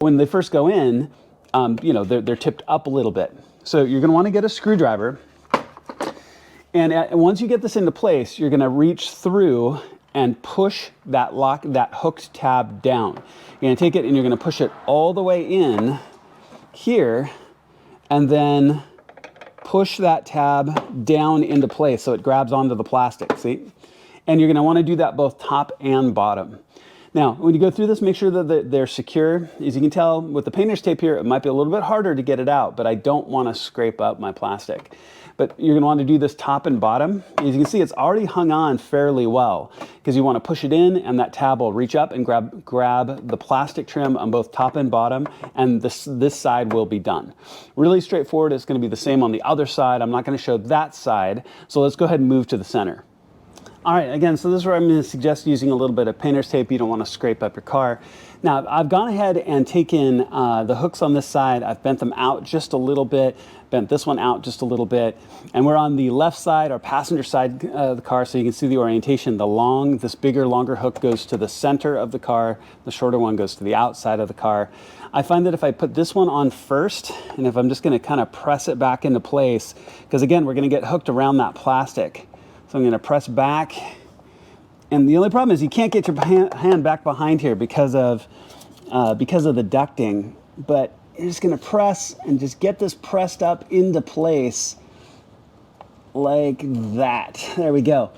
When they first go in, you know, they're tipped up a little bit. So you're going to want to get a screwdriver. And once you get this into place, you're going to reach through and push that hooked tab down. You're going to take it and you're going to push it all the way in here, and then push that tab down into place so it grabs onto the plastic, see? And you're going to want to do that both top and bottom. Now, when you go through this, make sure that they're secure. As you can tell, with the painter's tape here, it might be a little bit harder to get it out, but I don't want to scrape up my plastic. But you're going to want to do this top and bottom. As you can see, it's already hung on fairly well because you want to push it in, and that tab will reach up and grab the plastic trim on both top and bottom, and this side will be done. Really straightforward. It's going to be the same on the other side. I'm not going to show that side, so let's go ahead and move to the center. All right, again, so this is where I'm going to suggest using a little bit of painter's tape. You don't want to scrape up your car. Now, I've gone ahead and taken the hooks on this side. I've bent them out just a little bit, bent this one out just a little bit, and we're on the left side, our passenger side of the car, so you can see the orientation. This bigger, longer hook goes to the center of the car. The shorter one goes to the outside of the car. I find that if I put this one on first, and if I'm just going to kind of press it back into place, because again, we're going to get hooked around that plastic. So I'm going to press back, and the only problem is you can't get your hand back behind here because of the ducting, but you're just going to press and just get this pressed up into place like that. There we go.